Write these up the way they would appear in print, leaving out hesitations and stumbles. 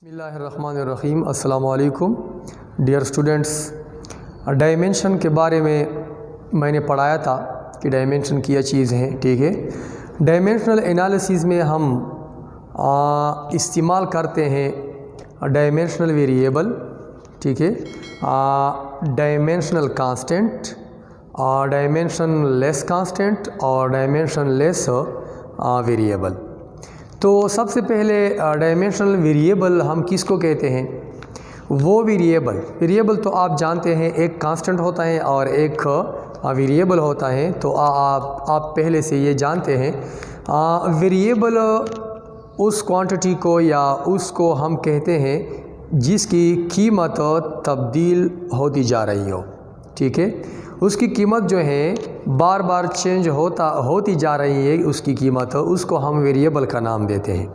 बिस्मिल्लाहिर्रहमानिर्रहीम। अस्सलामु अलैकुम डियर स्टूडेंट्स। डायमेंशन के बारे में मैंने पढ़ाया था कि डायमेंशन क्या चीज़ है। ठीक है, डायमेंशनल एनालिसिस में हम इस्तेमाल करते हैं डायमेंशनल वेरिएबल, ठीक है, dimensional constant, dimension less constant और डायमेंशन लेस वेरिएबल। तो सबसे पहले डायमेंशनल वेरिएबल हम किसको कहते हैं? वो वेरिएबल तो आप जानते हैं, एक कांस्टेंट होता है और एक वेरिएबल होता है। तो आप पहले से ये जानते हैं। वेरिएबल उस क्वांटिटी को या उसको हम कहते हैं जिसकी कीमत तब्दील होती जा रही हो। ठीक है, उसकी कीमत जो है बार बार चेंज होती जा रही है, उसकी कीमत, उसको हम वेरिएबल का नाम देते हैं।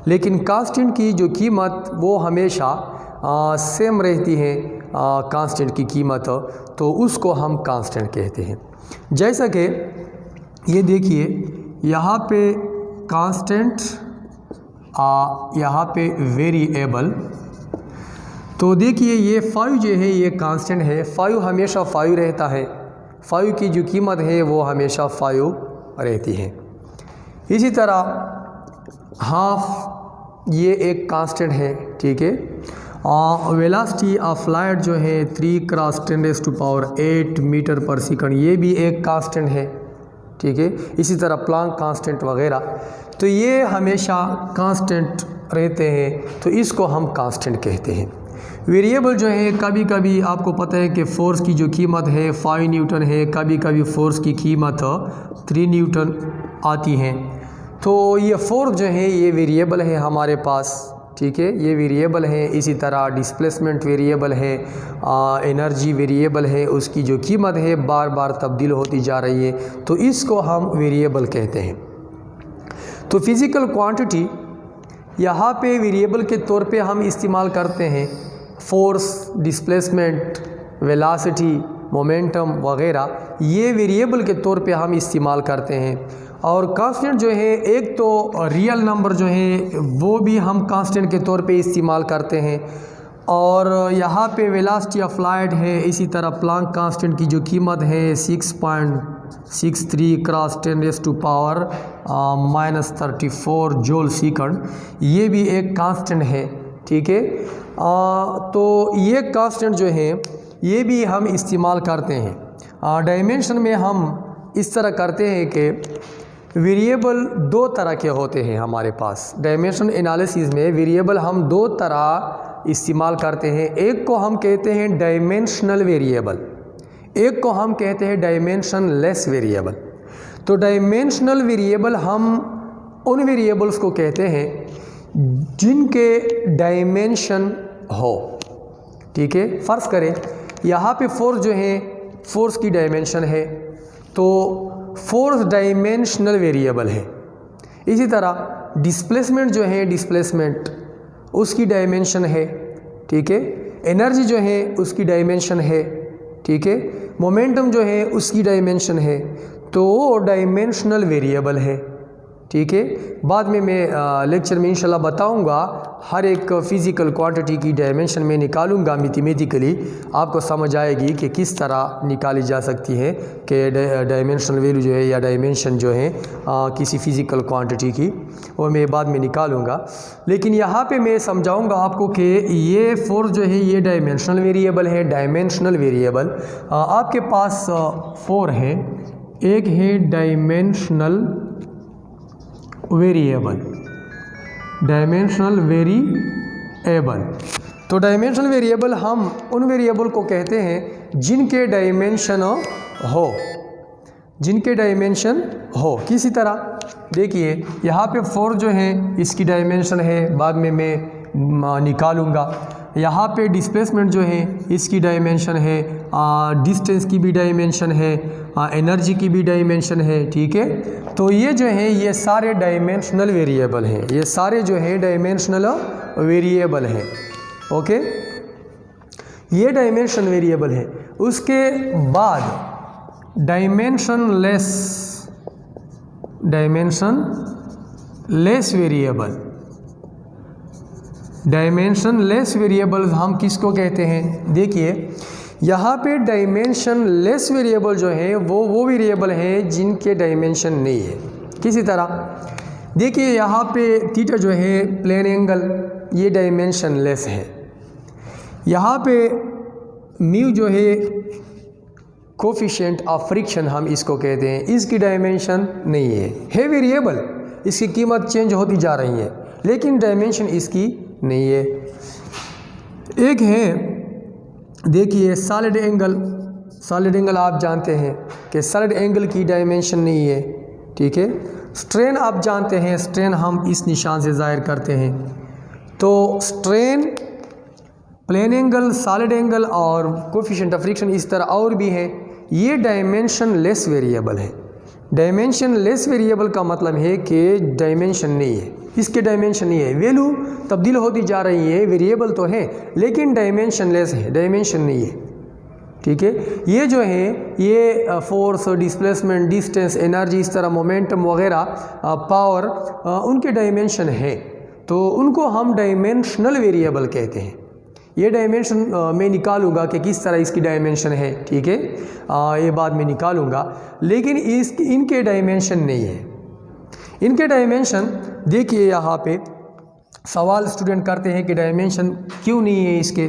लेकिन कांस्टेंट की जो कीमत वो हमेशा सेम रहती है, कांस्टेंट की कीमत, तो उसको हम कांस्टेंट कहते हैं। जैसा कि ये देखिए, यहाँ पे कांस्टेंट, यहाँ पे वेरिएबल। तो देखिए ये 5 जो है ये कांस्टेंट है, 5 हमेशा 5 रहता है, 5 की जो कीमत है वो हमेशा 5 रहती है। इसी तरह हाफ ये एक कांस्टेंट है। ठीक है, वेलोसिटी ऑफ लाइट जो है 3 × 10⁸ मीटर पर सेकंड, ये भी एक कांस्टेंट है। ठीक है, इसी तरह प्लांक कांस्टेंट वगैरह, तो ये हमेशा कांस्टेंट रहते हैं, तो इसको हम कांस्टेंट कहते हैं। वेरिएबल जो है, कभी कभी आपको पता है कि फ़ोर्स की जो कीमत है 5 न्यूटन है, कभी कभी फ़ोर्स की कीमत 3 न्यूटन आती है। तो ये फोर्स जो है ये वेरिएबल है हमारे पास। ठीक है, ये वेरिएबल है। इसी तरह डिस्प्लेसमेंट वेरिएबल है, एनर्जी वेरिएबल है, उसकी जो कीमत है बार बार तब्दील होती जा रही है, तो इसको हम वेरिएबल कहते हैं। तो फिज़िकल क्वांटिटी यहाँ पे वेरिएबल के तौर पे हम इस्तेमाल करते हैं। फोर्स, डिस्प्लेसमेंट, वेलोसिटी, मोमेंटम वगैरह, ये वेरिएबल के तौर पे हम इस्तेमाल करते हैं। और कांस्टेंट जो है, एक तो रियल नंबर जो है वो भी हम कांस्टेंट के तौर पे इस्तेमाल करते हैं। और यहाँ पे वेलोसिटी ऑफ लाइट है, इसी तरह प्लांक कांस्टेंट की जो कीमत है 6.63 × 10⁻⁻34 जूल सेकंड, ये भी एक कांस्टेंट है। ठीक है, तो ये कांस्टेंट जो है ये भी हम इस्तेमाल करते हैं। डायमेंशन में हम इस तरह करते हैं कि वेरिएबल 2 तरह के होते हैं हमारे पास। डायमेंशन एनालिसिस में वेरिएबल हम 2 तरह इस्तेमाल करते हैं। एक को हम कहते हैं डायमेंशनल वेरिएबल, एक को हम कहते हैं डायमेंशन लेस वेरिएबल। तो डायमेंशनल वेरिएबल हम उन वेरिएबल्स को कहते हैं जिनके डायमेंशन हो। ठीक है, फ़र्ज़ करें यहाँ पे फोर्स जो है, फोर्स की डायमेंशन है, तो फोर्स डायमेंशनल वेरिएबल है। इसी तरह डिस्प्लेसमेंट जो है, डिस्प्लेसमेंट उसकी डायमेंशन है। ठीक है, एनर्जी जो है उसकी डायमेंशन है। ठीक है, मोमेंटम जो है उसकी डायमेंशन है, तो वो डायमेंशनल वेरिएबल है। ठीक है, बाद में मैं लेक्चर में इंशाल्लाह बताऊंगा, हर एक फ़िज़िकल क्वांटिटी की डायमेंशन में निकालूंगा मैथमेटिकली, आपको समझ आएगी कि किस तरह निकाली जा सकती है कि डायमेंशनल वैल्यू जो है या डायमेंशन जो है किसी फ़िज़िकल क्वांटिटी की, वो मैं बाद में निकालूंगा। लेकिन यहाँ पे मैं समझाऊंगा आपको कि ये फोर्स जो है ये डायमेंशनल वेरिएबल है। डायमेंशनल वेरिएबल आपके पास 4 है। एक है डायमेंशनल वेरिएबल, डायमेंशनल वेरिएबल। तो डायमेंशनल वेरिएबल हम उन वेरिएबल को कहते हैं जिनके डायमेंशन हो, जिनके डायमेंशन हो। किसी तरह देखिए यहाँ पे 4 जो है इसकी डायमेंशन है, बाद में मैं निकालूंगा। यहाँ पे डिस्प्लेसमेंट जो है इसकी डायमेंशन है, डिस्टेंस की भी डायमेंशन है, एनर्जी की भी डायमेंशन है। ठीक है, तो ये जो है ये सारे डायमेंशनल वेरिएबल हैं, ये सारे जो है डायमेंशनल वेरिएबल हैं। ओके, ये डायमेंशन वेरिएबल है। उसके बाद dimension less variable, dimension less variables हम किसको कहते हैं? देखिए यहाँ पे डायमेंशन लेस वेरिएबल जो है वो वेरिएबल है जिनके डायमेंशन नहीं है। किसी तरह देखिए यहाँ पे थीटा जो है प्लेन एंगल ये डायमेंशन लेस है। यहाँ पे म्यू जो है कोफिशिएंट ऑफ फ्रिक्शन हम इसको कहते हैं, इसकी डायमेंशन नहीं है वेरिएबल, इसकी कीमत चेंज होती जा रही है लेकिन डायमेंशन इसकी नहीं है। एक है देखिए सॉलिड एंगल आप जानते हैं कि सॉलिड एंगल की डायमेंशन नहीं है, ठीक है। स्ट्रेन आप जानते हैं, स्ट्रेन हम इस निशान से ज़ाहिर करते हैं। तो strain, plane angle, solid angle और कोफिशिएंट ऑफ फ्रिक्शन इस तरह और भी है, ये डायमेंशन लेस वेरिएबल है। डायमेंशन लेस वेरिएबल का मतलब है कि डायमेंशन नहीं है, इसके डायमेंशन नहीं है, वैल्यू तब्दील होती जा रही है, वेरिएबल तो है लेकिन डायमेंशन लेस है, डायमेंशन नहीं है, ठीक है। ये जो है ये फोर्स, डिस्प्लेसमेंट, डिस्टेंस, एनर्जी, इस तरह मोमेंटम वगैरह, पावर, उनके डायमेंशन है तो उनको हम डायमेंशनल वेरिएबल कहते हैं। ये डायमेंशन मैं निकालूंगा कि किस तरह इसकी डायमेंशन है, ठीक है, ये बात मैं निकालूंगा, लेकिन इनके डायमेंशन नहीं है। इनके डायमेंशन देखिए यहाँ पे सवाल स्टूडेंट करते हैं कि डायमेंशन क्यों नहीं है इसके।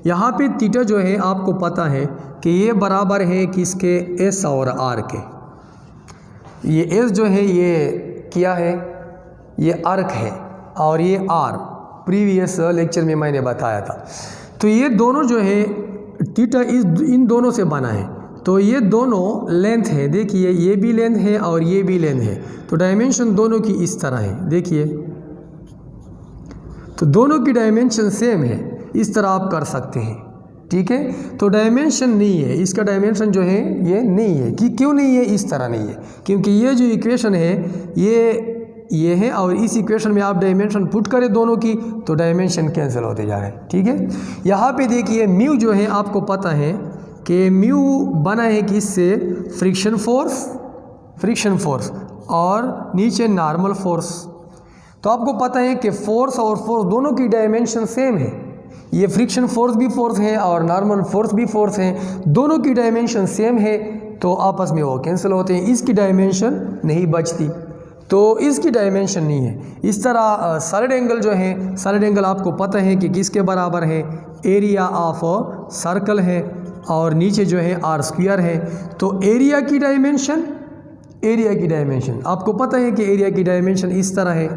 यहाँ पे थीटा जो है आपको पता है कि ये बराबर है किसके, एस और आर के। ये एस जो है ये क्या है, ये आर्क है और ये आर प्रीवियस लेक्चर में मैंने बताया था। तो ये दोनों जो है थीटा इन दोनों से बना है, तो ये दोनों लेंथ है, देखिए ये भी लेंथ है और ये भी लेंथ है, तो डायमेंशन दोनों की इस तरह है, देखिए तो दोनों की डायमेंशन सेम है, इस तरह आप कर सकते हैं, ठीक है। तो डायमेंशन नहीं है, इसका डायमेंशन जो है ये नहीं है। कि क्यों नहीं है, इस तरह नहीं है क्योंकि ये जो इक्वेशन है ये है और इस इक्वेशन में आप डायमेंशन पुट करें दोनों की तो डायमेंशन कैंसिल होते जा रहे हैं, ठीक है। यहाँ पे देखिए म्यू जो है आपको पता है कि म्यू बना है किससे, फ्रिक्शन फोर्स और नीचे नॉर्मल फोर्स। तो आपको पता है कि फोर्स और फोर्स दोनों की डायमेंशन सेम है, ये फ्रिक्शन फोर्स भी फोर्स है और नॉर्मल फोर्स भी फोर्स है, दोनों की डायमेंशन सेम है तो आपस में वो कैंसिल होते हैं, इसकी डायमेंशन नहीं बचती, तो इसकी डायमेंशन नहीं है। इस तरह सॉलिड एंगल जो है, सॉलिड एंगल आपको पता है कि किसके बराबर है, एरिया ऑफ सर्कल है और नीचे जो है आर स्क्वायर है। तो एरिया की डायमेंशन आपको पता है कि एरिया की डायमेंशन इस तरह है,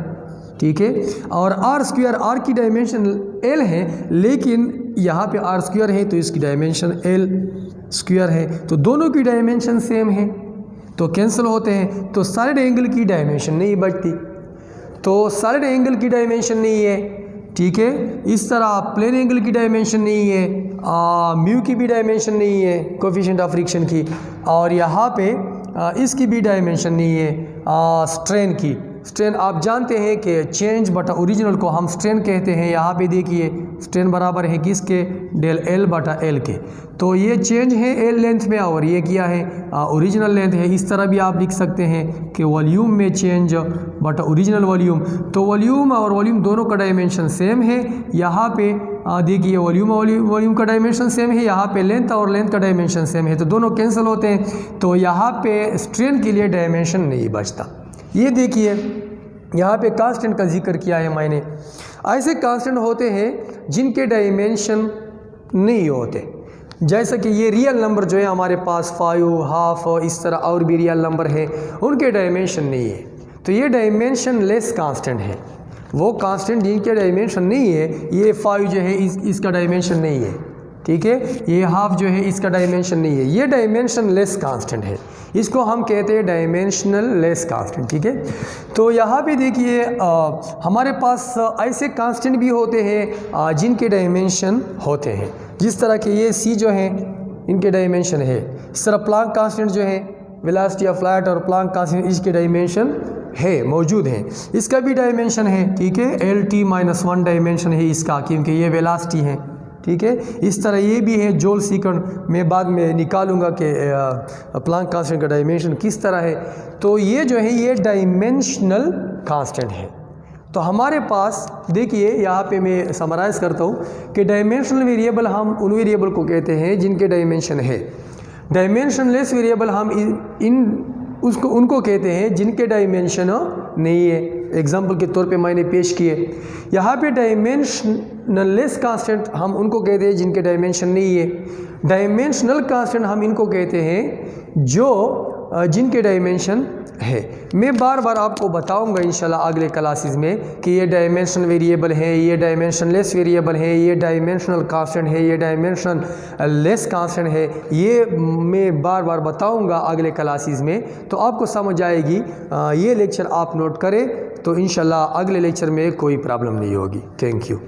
ठीक है। और आर स्क्वायर, आर की डायमेंशन एल है लेकिन यहाँ पे आर स्क्वायर है तो इसकी डायमेंशन एल स्क्वायर है, तो दोनों की डायमेंशन सेम है तो कैंसिल होते हैं, तो सॉलिड एंगल की डायमेंशन नहीं बचती। तो सॉलिड एंगल की डायमेंशन नहीं है, ठीक है। इस तरह प्लेन एंगल की डायमेंशन नहीं है, म्यू की भी डायमेंशन नहीं है कोफिशिएंट ऑफ फ्रिक्शन की, और यहाँ पे इसकी भी डायमेंशन नहीं है स्ट्रेन आप जानते हैं कि चेंज बटा ओरिजिनल को हम स्ट्रेन कहते हैं। यहाँ पे देखिए स्ट्रेन बराबर है किसके, डेल एल बटा एल के, तो ये चेंज है एल लेंथ में और ये क्या है, ओरिजिनल लेंथ है। इस तरह भी आप लिख सकते हैं कि वॉल्यूम में चेंज बटा ओरिजिनल वॉल्यूम, तो वॉल्यूम और वॉल्यूम दोनों का डायमेंशन सेम है। यहाँ पे देखिए वॉल्यूम का डायमेंशन सेम है, यहाँ पे लेंथ और लेंथ का डायमेंशन सेम है, तो दोनों कैंसिल होते हैं, तो यहाँ पे स्ट्रेन के लिए डायमेंशन नहीं बचता। ये देखिए यहाँ पे कांस्टेंट का जिक्र किया है मैंने, ऐसे कांस्टेंट होते हैं जिनके डायमेंशन नहीं होते, जैसा कि ये रियल नंबर जो है हमारे पास 5, हाफ, इस तरह और भी रियल नंबर है, उनके डायमेंशन नहीं है, तो ये डायमेंशन लेस कांस्टेंट है। वो कांस्टेंट जिनके डायमेंशन नहीं है, ये 5 जो है इसका डायमेंशन नहीं है, ठीक है, ये हाफ जो है इसका डायमेंशन नहीं है, ये डायमेंशन लेस कांस्टेंट है, इसको हम कहते हैं डायमेंशनल लेस कांस्टेंट, ठीक है। तो यहाँ पे देखिए हमारे पास ऐसे कांस्टेंट भी होते हैं जिनके डायमेंशन होते हैं, जिस तरह के ये सी जो है इनके डायमेंशन है। इस तरह प्लांक कांस्टेंट जो है, वेलोसिटी ऑफ लाइट और प्लांक कांस्टेंट, इसके डायमेंशन है, मौजूद है, इसका भी डायमेंशन है, ठीक है, LT-1 डायमेंशन है इसका, क्योंकि ये वेलोसिटी है, ठीक है। इस तरह ये भी है जूल सेकंड, मैं बाद में निकालूंगा कि प्लांक कांस्टेंट का डायमेंशन किस तरह है। तो ये जो है ये डायमेंशनल कांस्टेंट है। तो हमारे पास देखिए यहाँ पे मैं समराइज़ करता हूँ कि डायमेंशनल वेरिएबल हम उन वेरिएबल को कहते हैं जिनके डायमेंशन है। डायमेंशनलेस वेरिएबल हम उनको कहते हैं जिनके डायमेंशन नहीं है। एग्जाम्पल के तौर पे मैंने पेश किए, यहाँ पे डायमेंशनलेस कांस्टेंट हम उनको कहते हैं जिनके डायमेंशन नहीं है। डायमेंशनल कांस्टेंट हम इनको कहते हैं जो जिनके डायमेंशन है। मैं बार बार आपको बताऊंगा इंशाल्लाह अगले क्लासेस में कि ये डायमेंशनल वेरिएबल है, ये डायमेंशनलेस वेरिएबल है, ये डायमेंशनल कांस्टेंट है, ये डायमेंशनल लेस कांस्टेंट है। ये मैं बार बार बताऊंगा अगले क्लासेस में, तो आपको समझ आएगी। ये लेक्चर आप नोट करें तो इंशाल्लाह अगले लेक्चर में कोई प्रॉब्लम नहीं होगी। Thank you.